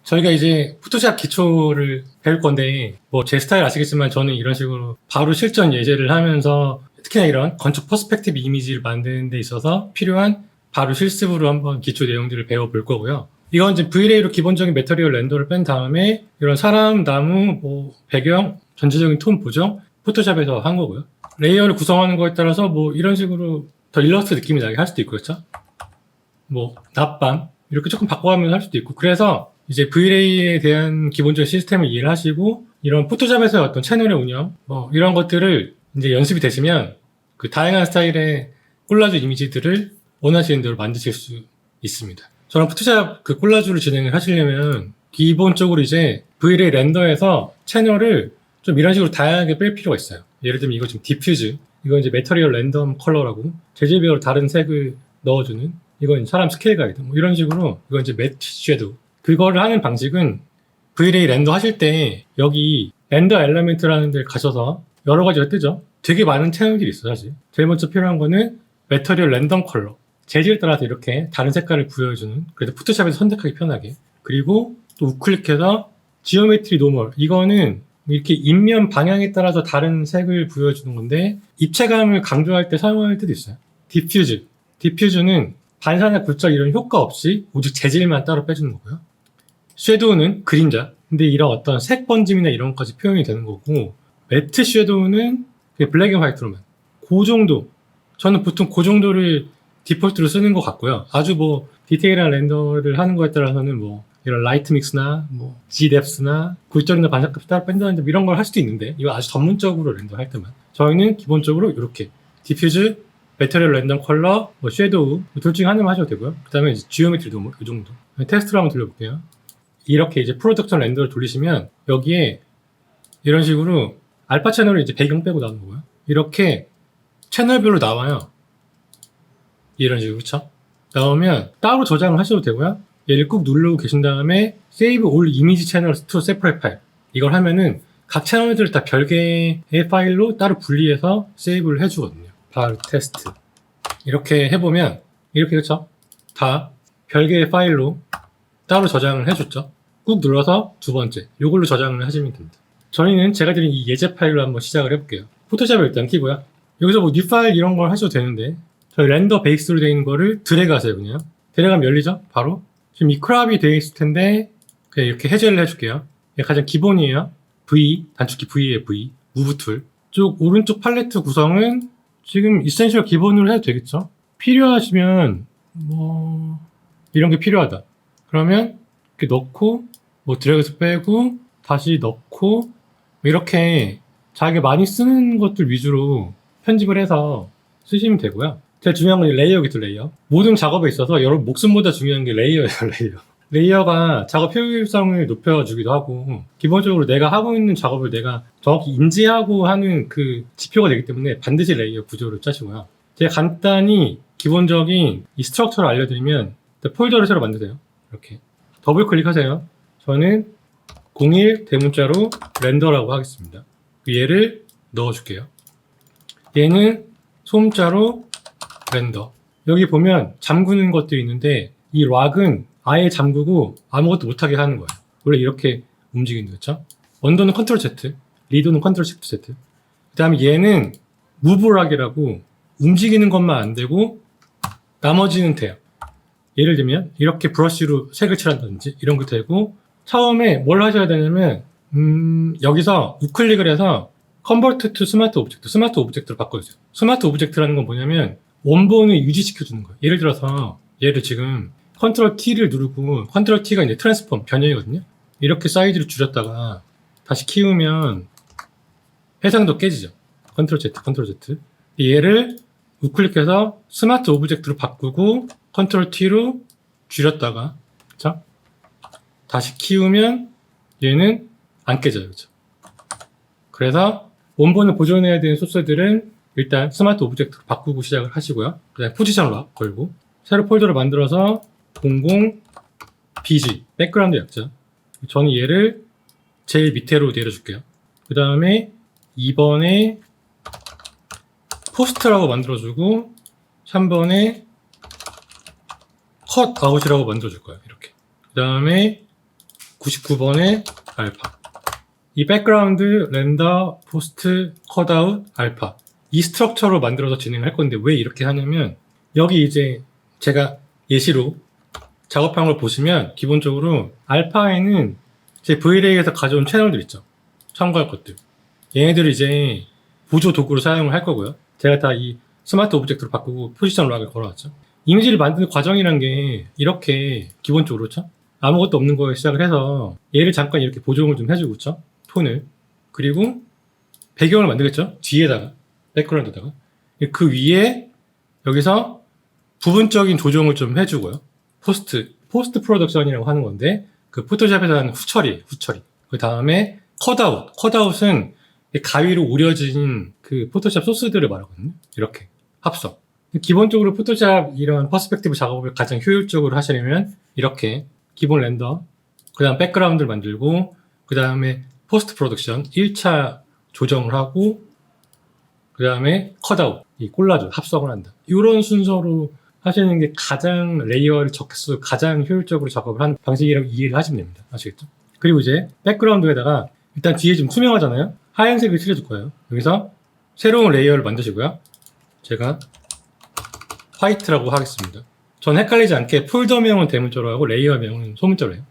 저희가 이제 포토샵 기초를 배울 건데 뭐 제 스타일 아시겠지만 저는 이런 식으로 바로 실전 예제를 하면서 특히나 이런 건축 퍼스펙티브 이미지를 만드는 데 있어서 필요한 바로 실습으로 한번 기초 내용들을 배워볼 거고요. 이건 이제 V-Ray로 기본적인 매터리얼 렌더를 뺀 다음에 이런 사람, 나무, 뭐 배경, 전체적인 톤 보정 포토샵에서 한 거고요. 레이어를 구성하는 거에 따라서 뭐 이런 식으로 더 일러스트 느낌이 나게 할 수도 있고 그렇죠? 뭐 낮밤 이렇게 조금 바꿔가면서 할 수도 있고 그래서 이제 V-Ray에 대한 기본적인 시스템을 이해를 하시고 이런 포토샵에서의 어떤 채널의 운영 뭐 이런 것들을 이제 연습이 되시면 그 다양한 스타일의 콜라주 이미지들을 원하시는 대로 만드실 수 있습니다. 저는 포토샵 그 콜라주를 진행을 하시려면 기본적으로 이제 V-Ray 렌더에서 채널을 좀 이런 식으로 다양하게 뺄 필요가 있어요. 예를 들면 이거 지금 디퓨즈, 이건 이제 매터리얼 랜덤 컬러라고 재질별로 다른 색을 넣어주는, 이건 사람 스케일 가이드, 뭐 이런 식으로 이건 이제 매트 섀도우. 그거를 하는 방식은 V-Ray 렌더 하실 때 여기 렌더 엘리멘트라는 데 가셔서 여러 가지가 뜨죠. 되게 많은 채널들이 있어요, 사실. 제일 먼저 필요한 거는 매터리얼 랜덤 컬러. 재질에 따라서 이렇게 다른 색깔을 부여해주는, 그래서 포토샵에서 선택하기 편하게. 그리고 또 우클릭해서 지오메트리 노멀. 이거는 이렇게 인면 방향에 따라서 다른 색을 부여해주는 건데 입체감을 강조할 때 사용할 때도 있어요. 디퓨즈. 디퓨즈는 반사나 굴절 이런 효과 없이 오직 재질만 따로 빼주는 거고요. 섀도우는 그림자. 근데 이런 어떤 색 번짐이나 이런 것까지 표현이 되는 거고, 매트 섀도우는 블랙 앤 화이트로만. 그 정도. 저는 보통 그 정도를 디폴트로 쓰는 것 같고요. 아주 뭐 디테일한 렌더를 하는 거에 따라서는 뭐 이런 라이트 믹스나 뭐 G뎁스나 굴절이나 반사값 따로 뺀다든지 이런 걸 할 수도 있는데 이거 아주 전문적으로 렌더 할 때만. 저희는 기본적으로 이렇게 디퓨즈, 매터리얼 랜덤 컬러, 뭐 섀도우 둘 중에 하나만 하셔도 되고요. 그 다음에 이제 지오메트리도 뭐 이 정도. 테스트로 한번 돌려볼게요. 이렇게 이제 프로덕션 렌더를 돌리시면 여기에 이런 식으로 알파 채널을 이제 배경 빼고 나오는 거고요. 이렇게 채널별로 나와요. 이런 식으로, 그쵸? 나오면 따로 저장을 하셔도 되고요. 얘를 꾹 누르고 계신 다음에 Save All Image Channels to Separate File. 이걸 하면은 각 채널들을 다 별개의 파일로 따로 분리해서 세이브를 해주거든요. 바로 테스트. 이렇게 해보면, 이렇게, 그쵸? 다 별개의 파일로 따로 저장을 해줬죠. 꾹 눌러서 두 번째, 이걸로 저장을 하시면 됩니다. 저희는 제가 드린 이 예제 파일로 한번 시작을 해볼게요. 포토샵을 일단 키고요. 여기서 뭐 뉴 파일 이런 걸 하셔도 되는데 저희 렌더 베이스로 되어 있는 거를 드래그 하세요. 그냥 드래그하면 열리죠? 바로. 지금 이 크롭이 되어 있을 텐데 그냥 이렇게 해제를 해줄게요. 이게 가장 기본이에요. V, 단축키 V의 V, 무브 툴. 쪽 오른쪽 팔레트 구성은 지금 이센셜 기본으로 해도 되겠죠? 필요하시면 뭐 이런 게 필요하다. 그러면 이렇게 넣고 뭐 드래그해서 빼고 다시 넣고 이렇게 자기가 많이 쓰는 것들 위주로 편집을 해서 쓰시면 되고요. 제일 중요한 건 레이어겠죠, 레이어. 모든 작업에 있어서 여러분 목숨보다 중요한 게 레이어예요, 레이어. 레이어가 작업 효율성을 높여주기도 하고 기본적으로 내가 하고 있는 작업을 내가 정확히 인지하고 하는 그 지표가 되기 때문에 반드시 레이어 구조를 짜시고요. 제가 간단히 기본적인 이 스트럭처를 알려드리면 폴더를 새로 만드세요. 이렇게 더블 클릭하세요. 저는 01 대문자로 렌더라고 하겠습니다. 얘를 넣어줄게요. 얘는 소문자로 렌더. 여기 보면 잠그는 것들이 있는데 이 락은 아예 잠그고 아무것도 못하게 하는 거예요. 원래 이렇게 움직이는 거죠. 언더는 컨트롤 Z, 리더는 컨트롤 시프트 Z. 그 다음에 얘는 무브 락이라고 움직이는 것만 안 되고 나머지는 돼요. 예를 들면 이렇게 브러쉬로 색을 칠한다든지 이런 거 되고, 처음에 뭘 하셔야 되냐면 여기서 우클릭을 해서 컨버트 투 스마트 오브젝트, 스마트 오브젝트로 바꿔주세요. 스마트 오브젝트라는 건 뭐냐면 원본을 유지시켜주는 거예요. 예를 들어서 얘를 지금 컨트롤 T를 누르고, 컨트롤 T가 이제 트랜스폼 변형이거든요. 이렇게 사이즈를 줄였다가 다시 키우면 해상도 깨지죠. 컨트롤 Z, 컨트롤 Z. 얘를 우클릭해서 스마트 오브젝트로 바꾸고 컨트롤 T로 줄였다가, 그쵸? 다시 키우면 얘는 안 깨져요. 그쵸? 그래서 원본을 보존해야 되는 소스들은 일단 스마트 오브젝트로 바꾸고 시작을 하시고요. 그다음에 포지션 락 걸고 새로 폴더를 만들어서 00 BG 백그라운드 약자. 저는 얘를 제일 밑으로 내려줄게요. 그 다음에 2번에 포스트라고 만들어주고 3번에 컷 아웃이라고 만들어줄 거예요. 이렇게. 그 다음에 99번에 알파. 이 백그라운드, 렌더, 포스트, 컷아웃, 알파. 이 스트럭처로 만들어서 진행할 건데 왜 이렇게 하냐면 여기 이제 제가 예시로 작업한 걸 보시면 기본적으로 알파에는 제 VLA에서 가져온 채널들 있죠. 참고할 것들. 얘네들을 이제 보조 도구로 사용을 할 거고요. 제가 다 이 스마트 오브젝트로 바꾸고 포지션 락을 걸어왔죠. 이미지를 만드는 과정이란 게 이렇게 기본적으로 그렇죠? 아무것도 없는 거에 시작을 해서 얘를 잠깐 이렇게 보정을 좀 해주고 그렇죠? 톤을. 그리고 배경을 만들겠죠? 뒤에다가 백그라운드다가 그 위에 여기서 부분적인 조정을 좀 해주고요. 포스트 프로덕션이라고 하는 건데 그 포토샵에서 하는 후처리. 그 다음에 컷아웃은 가위로 우려진 그 포토샵 소스들을 말하거든요. 이렇게 합성. 기본적으로 포토샵 이런 퍼스펙티브 작업을 가장 효율적으로 하시려면 이렇게 기본 렌더, 그 다음 백그라운드를 만들고 그 다음에 포스트 프로덕션 1차 조정을 하고 그 다음에 컷아웃, 이 콜라주 합성을 한다. 이런 순서로 하시는 게 가장 레이어를 적게 써서 가장 효율적으로 작업을 하는 방식이라고 이해를 하시면 됩니다. 아시겠죠? 그리고 이제 백그라운드에다가 일단 뒤에 좀 투명하잖아요. 하얀색을 칠해줄 거예요. 여기서 새로운 레이어를 만드시고요. 제가 화이트라고 하겠습니다. 전 헷갈리지 않게 폴더명은 대문자로 하고 레이어명은 소문자로 해요.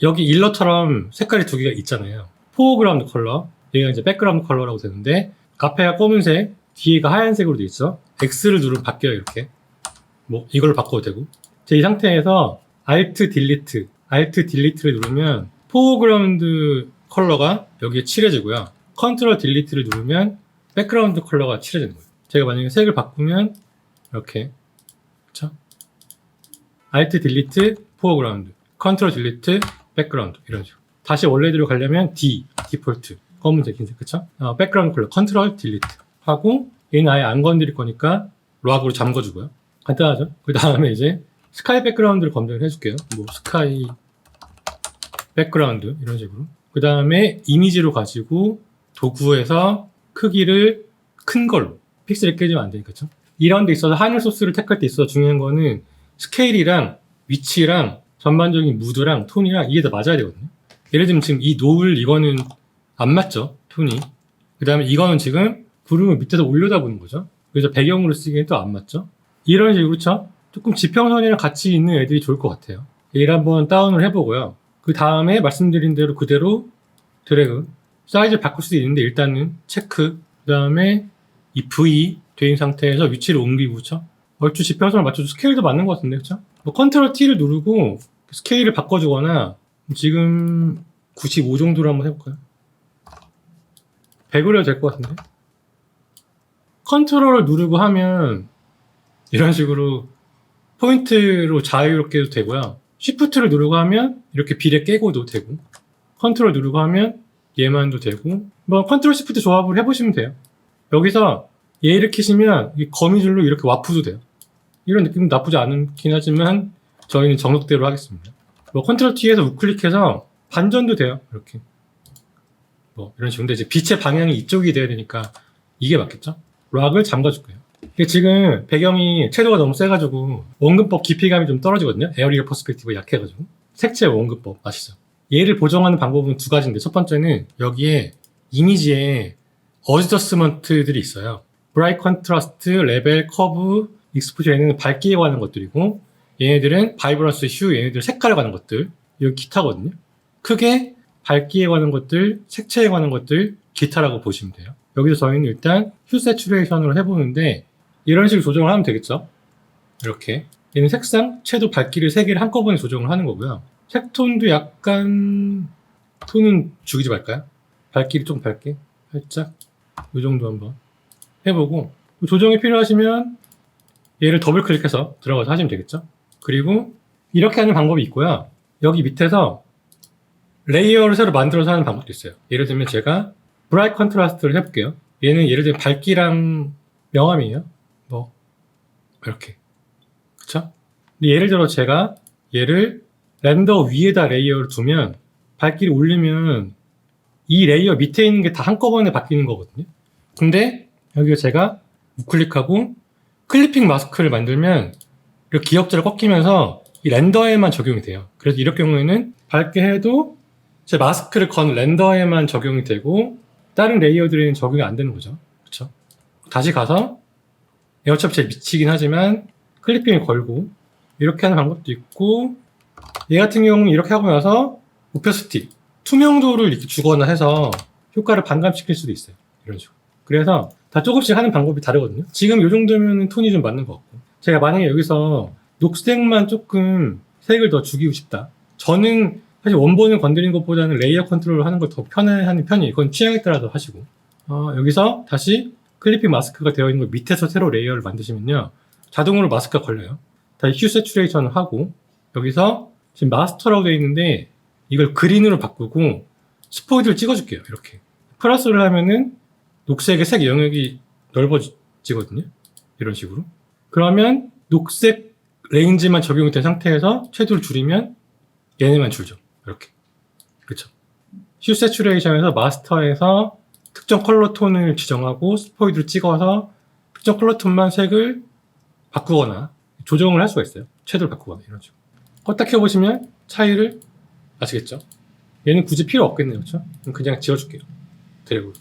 여기 일러처럼 색깔이 두 개가 있잖아요. 포어그라운드 컬러, 얘가 이제 백그라운드 컬러라고 되는데 앞에가 검은색, 뒤에가 하얀색으로 돼 있어. X를 누르면 바뀌어요, 이렇게. 뭐 이걸로 바꿔도 되고. 이 상태에서 Alt Delete를 누르면 포어그라운드 컬러가 여기에 칠해지고요. 컨트롤 딜리트를 누르면 백그라운드 컬러가 칠해지는 거예요. 제가 만약에 색을 바꾸면 이렇게 그쵸? Alt 딜리트 포어그라운드, 컨트롤 딜리트 백그라운드 이런 식으로. 다시 원래대로 가려면 디폴트 검은색 흰색 그쵸? 백그라운드 컬러 컨트롤 딜리트 하고 얘는 아예 안 건드릴 거니까 락으로 잠궈주고요. 간단하죠? 그 다음에 이제 스카이 백그라운드를 검색을 해줄게요. 뭐 스카이 백그라운드 이런 식으로. 그 다음에 이미지로 가지고 도구에서 크기를 큰 걸로 픽셀이 깨지면 안 되니까 그쵸? 이런 데 있어서 하늘 소스를 택할 때 있어서 중요한 거는 스케일이랑 위치랑 전반적인 무드랑 톤이랑 이게 다 맞아야 되거든요. 예를 들면 지금 이 노을 이거는 안 맞죠? 톤이. 그 다음에 이거는 지금 구름을 밑에서 올려다 보는 거죠. 그래서 배경으로 쓰기엔 또 안 맞죠? 이런 식으로 그렇죠? 조금 지평선이랑 같이 있는 애들이 좋을 것 같아요. 얘를 한번 다운을 해보고요. 그 다음에 말씀드린 대로 그대로 드래그 사이즈를 바꿀 수도 있는데 일단은 체크 그 다음에 이 V 된 상태에서 위치를 옮기고 그쵸? 얼추 지평선을 맞춰서 스케일도 맞는 것 같은데 그쵸? 뭐 컨트롤 T를 누르고 스케일을 바꿔주거나 지금 95 정도로 한번 해볼까요? 100으로 해도 될 것 같은데 컨트롤을 누르고 하면 이런 식으로 포인트로 자유롭게 해도 되고요. 쉬프트를 누르고 하면 이렇게 비례 깨고도 되고 컨트롤 누르고 하면 얘만도 되고 뭐 컨트롤 시프트 조합을 해보시면 돼요. 여기서 얘를 키시면 이 거미줄로 이렇게 와프도 돼요. 이런 느낌은 나쁘지 않긴 하지만 저희는 정석대로 하겠습니다. 뭐 컨트롤 T에서 우클릭해서 반전도 돼요. 이렇게 뭐 이런 식으로. 근데 이제 빛의 방향이 이쪽이 돼야 되니까 이게 맞겠죠? 락을 잠가줄 거예요. 지금 배경이 채도가 너무 세가지고 원근법 깊이감이 좀 떨어지거든요. 에어리얼 퍼스펙티브 약해가지고. 색채 원근법 아시죠? 얘를 보정하는 방법은 두 가지인데 첫 번째는 여기에 이미지에 어저스먼트들이 있어요. 브라이트 컨트라스트, 레벨, 커브, 익스포저 얘네는 밝기에 관한 것들이고 얘네들은 바이브런스, 휴, 얘네들 색깔에 관한 것들 여기 기타거든요. 크게 밝기에 관한 것들, 색채에 관한 것들 기타라고 보시면 돼요. 여기서 저희는 일단 휴 세츄레이션으로 해보는데 이런 식으로 조정을 하면 되겠죠. 이렇게 얘는 색상, 채도, 밝기를 3개를 한꺼번에 조정을 하는 거고요. 색톤도 약간 톤은 죽이지 말까요? 밝기를 좀 밝게 살짝 이 정도 한번 해보고 조정이 필요하시면 얘를 더블 클릭해서 들어가서 하시면 되겠죠. 그리고 이렇게 하는 방법이 있고요. 여기 밑에서 레이어를 새로 만들어서 하는 방법도 있어요. 예를 들면 제가 브라이트 컨트라스트를 해볼게요. 얘는 예를 들면 밝기랑 명암이에요. 뭐 이렇게 그쵸? 근데 예를 들어 제가 얘를 렌더 위에다 레이어를 두면 밝기를 올리면 이 레이어 밑에 있는 게 다 한꺼번에 바뀌는 거거든요. 근데 여기가 제가 우클릭하고 클리핑 마스크를 만들면 이렇게 기역자를 꺾이면서 이 렌더에만 적용이 돼요. 그래서 이럴 경우에는 밝게 해도 제 마스크를 건 렌더에만 적용이 되고 다른 레이어들에는 적용이 안 되는 거죠. 그렇죠? 다시 가서 어차피 제일 미치긴 하지만 클리핑을 걸고 이렇게 하는 방법도 있고, 얘 같은 경우는 이렇게 하고 나서 우표 스틱 투명도를 이렇게 주거나 해서 효과를 반감시킬 수도 있어요. 이런 식으로. 그래서 다 조금씩 하는 방법이 다르거든요. 지금 이 정도면 톤이 좀 맞는 것 같고, 제가 만약에 여기서 녹색만 조금 색을 더 죽이고 싶다. 저는 사실 원본을 건드리는 것보다는 레이어 컨트롤을 하는 걸 더 편해하는 편이에요. 그건 취향에 따라서 하시고. 여기서 다시 클리핑 마스크가 되어 있는 걸 밑에서 새로 레이어를 만드시면요, 자동으로 마스크가 걸려요. 다시 휴 세츄레이션을 하고, 여기서 지금 마스터라고 되어 있는데 이걸 그린으로 바꾸고 스포이드를 찍어줄게요. 이렇게 플러스를 하면은 녹색의 색 영역이 넓어지거든요. 이런 식으로. 그러면 녹색 레인지만 적용이 된 상태에서 채도를 줄이면 얘네만 줄죠. 이렇게. 그렇죠. 휴 세츄레이션에서 마스터에서 특정 컬러 톤을 지정하고 스포이드를 찍어서 특정 컬러 톤만 색을 바꾸거나 조정을 할 수가 있어요. 채도를 바꾸거나 이런 식으로. 껐다 켜보시면 차이를 아시겠죠? 얘는 굳이 필요 없겠네요. 그렇죠? 그냥 지워줄게요. 드래그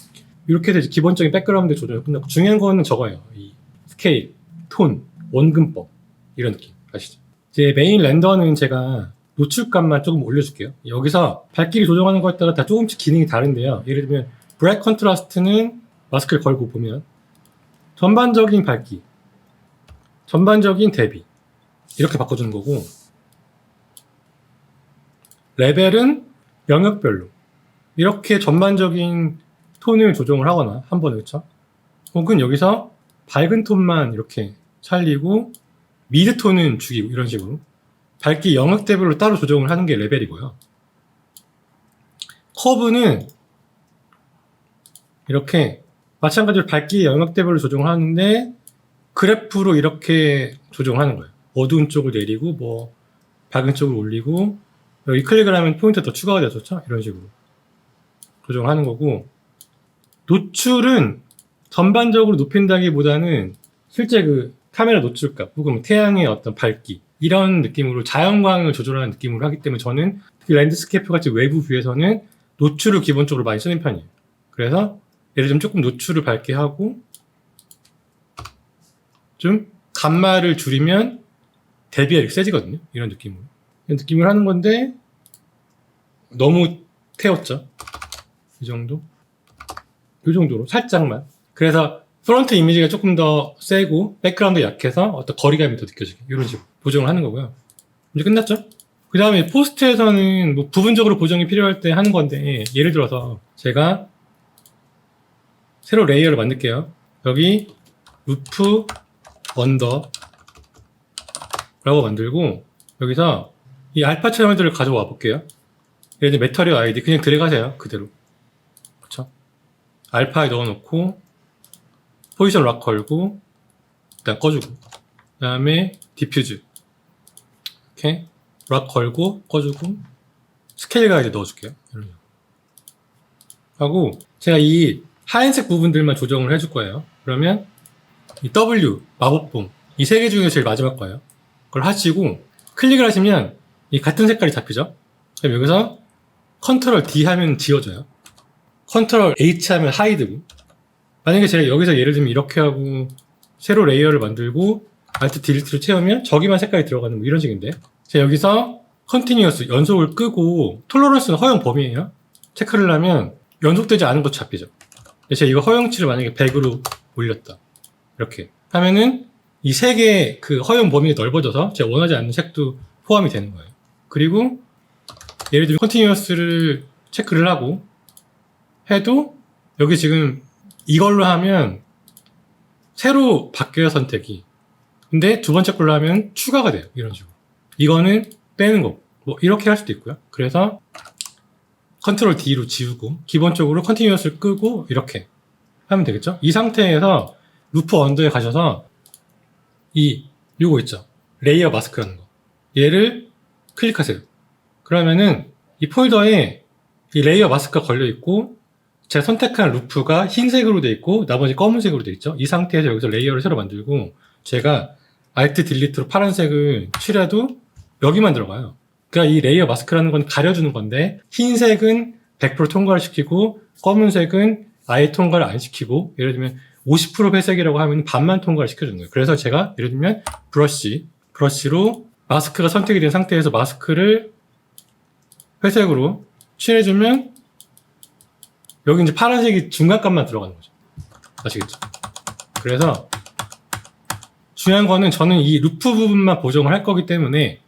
이렇게 해서 기본적인 백그라운드 조정이 끝나고, 중요한 거는 저거예요. 이 스케일, 톤, 원근법 이런 느낌 아시죠? 이제 메인 렌더는 제가 노출감만 조금 올려줄게요. 여기서 밝기를 조정하는 거에 따라 다 조금씩 기능이 다른데요. 예를 들면 브라이트 컨트라스트는 마스크를 걸고 보면 전반적인 밝기, 전반적인 대비 이렇게 바꿔주는 거고, 레벨은 영역별로 이렇게 전반적인 톤을 조정을 하거나 한 번에, 그쵸? 혹은 여기서 밝은 톤만 이렇게 살리고 미드 톤은 죽이고 이런 식으로 밝기 영역대별로 따로 조정을 하는 게 레벨이고요. 커브는 이렇게 마찬가지로 밝기 영역대별로 조정을 하는데 그래프로 이렇게 조정을 하는 거예요. 어두운 쪽을 내리고 뭐 밝은 쪽을 올리고, 여기 클릭을 하면 포인트 더 추가가 되었죠? 이런 식으로 조정을 하는 거고, 노출은 전반적으로 높인다기보다는 실제 그 카메라 노출값 혹은 태양의 어떤 밝기 이런 느낌으로 자연광을 조절하는 느낌으로 하기 때문에 저는 특히 랜드스케이프 같이 외부 뷰에서는 노출을 기본적으로 많이 쓰는 편이에요. 그래서 예를 들면 조금 노출을 밝게 하고 좀 감마를 줄이면 대비가 이렇게 세지거든요. 이런 느낌으로. 이런 느낌을 하는 건데 너무 태웠죠. 이 정도? 이 정도로 살짝만. 그래서 프론트 이미지가 조금 더 세고 백그라운드 약해서 어떤 거리감이 더 느껴지게 이런 식으로 보정을 하는 거고요. 이제 끝났죠? 그 다음에 포스트에서는 뭐 부분적으로 보정이 필요할 때 하는 건데, 예를 들어서 제가 새로 레이어를 만들게요. 여기 루프 언더 라고 만들고 여기서 이 알파 채널들을 가져와 볼게요. 예를 들면 메터리얼 아이디 그냥 들어가세요. 그대로. 그쵸? 알파에 넣어놓고 포지션 락 걸고 일단 꺼주고, 그 다음에 디퓨즈 이렇게 락 걸고 꺼주고 스케일 가이드 넣어줄게요. 이렇게 하고 제가 이 하얀색 부분들만 조정을 해줄 거예요. 그러면 이 W 마법봉 이 세 개 중에 제일 마지막 거예요. 그걸 하시고 클릭을 하시면 이 같은 색깔이 잡히죠. 그럼 여기서 컨트롤 D 하면 지워져요. 컨트롤 H 하면 하이드고, 만약에 제가 여기서 예를 들면 이렇게 하고 새로 레이어를 만들고 Alt 딜리트를 채우면 저기만 색깔이 들어가는 뭐 이런 식인데, 제가 여기서 컨티뉴어스 연속을 끄고 톨러런스는 허용 범위예요. 체크를 하면 연속되지 않은 것도 잡히죠. 제가 이거 허용치를 만약에 100으로 올렸다 이렇게 하면은 이 세 개의 그 허용 범위가 넓어져서 제가 원하지 않는 색도 포함이 되는 거예요. 그리고 예를 들면 컨티뉴어스를 체크를 하고 해도 여기 지금 이걸로 하면 새로 바뀌어요, 선택이. 근데 두 번째 걸로 하면 추가가 돼요. 이런 식으로. 이거는 빼는 거고 뭐 이렇게 할 수도 있고요. 그래서 컨트롤 D로 지우고 기본적으로 컨티뉴어스를 끄고 이렇게 하면 되겠죠. 이 상태에서 루프 언더에 가셔서 요거 있죠. 레이어 마스크라는 거. 얘를 클릭하세요. 그러면은 이 폴더에 이 레이어 마스크가 걸려 있고 제가 선택한 루프가 흰색으로 돼 있고 나머지 검은색으로 돼 있죠. 이 상태에서 여기서 레이어를 새로 만들고 제가 Alt 딜리트로 파란색을 칠해도 여기만 들어가요. 그러니까 이 레이어 마스크라는 건 가려주는 건데 흰색은 100% 통과를 시키고 검은색은 아예 통과를 안 시키고 예를 들면 50% 회색이라고 하면 반만 통과를 시켜주는 거예요. 그래서 제가 예를 들면 브러쉬로 마스크가 선택이 된 상태에서 마스크를 회색으로 칠해주면 여기 이제 파란색이 중간값만 들어가는 거죠. 아시겠죠? 그래서 중요한 거는 저는 이 루프 부분만 보정을 할 거기 때문에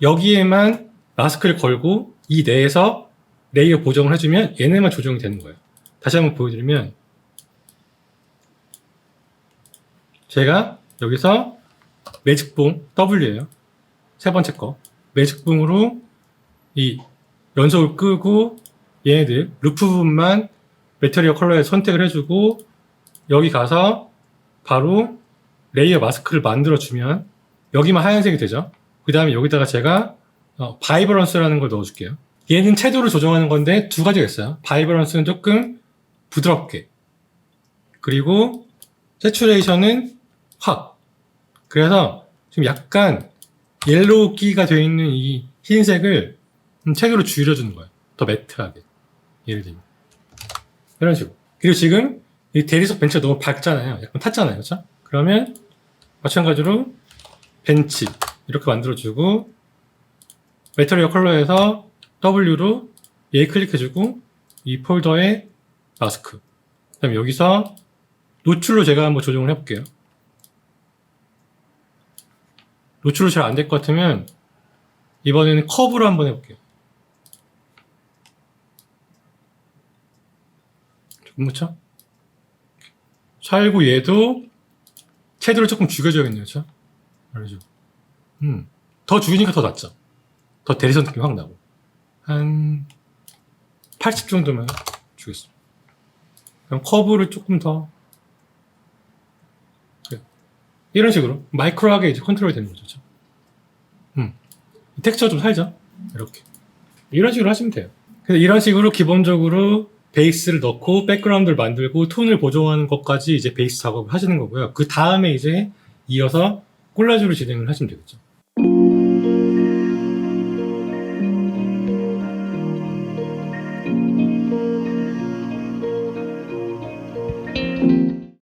여기에만 마스크를 걸고 이 내에서 레이어 보정을 해주면 얘네만 조정이 되는 거예요. 다시 한번 보여드리면 제가 여기서 매직봉 W예요. 세 번째 거 매직봉으로 이 연속을 끄고 얘네들 루프 부분만 매터리얼 컬러에 선택을 해주고 여기 가서 바로 레이어 마스크를 만들어주면 여기만 하얀색이 되죠. 그 다음에 여기다가 제가 바이브런스라는 걸 넣어줄게요. 얘는 채도를 조정하는 건데 두 가지가 있어요. 바이브런스는 조금 부드럽게 그리고 세츄레이션은 확. 그래서 지금 약간 옐로우기가 되어 있는 이 흰색을 채도를 줄여주는 거예요. 더 매트하게. 예를 들면 이런 식으로. 그리고 지금 이 대리석 벤치가 너무 밝잖아요. 약간 탔잖아요. 그렇죠? 그러면 마찬가지로 벤치 이렇게 만들어주고 매터리얼 컬러에서 W로 얘 클릭해주고 이 폴더에 마스크 그 다음에 여기서 노출로 제가 한번 조정을 해볼게요. 노출로 잘 안 될 것 같으면 이번에는 커브로 한번 해볼게요. 조금 그렇죠? 살고 얘도 채도를 조금 죽여줘야겠네요. 그렇죠? 그렇죠? 더 죽이니까 더 낫죠. 더 대리석 느낌이 확 나고 한 80 정도면 주겠습니다. 그럼 커브를 조금 더 이런 식으로 마이크로하게 이제 컨트롤이 되는 거죠. 텍스처 좀 살죠. 이렇게 이런 식으로 하시면 돼요. 그래서 이런 식으로 기본적으로 베이스를 넣고 백그라운드를 만들고 톤을 보정하는 것까지 이제 베이스 작업을 하시는 거고요. 그 다음에 이제 이어서 콜라주로 진행을 하시면 되겠죠.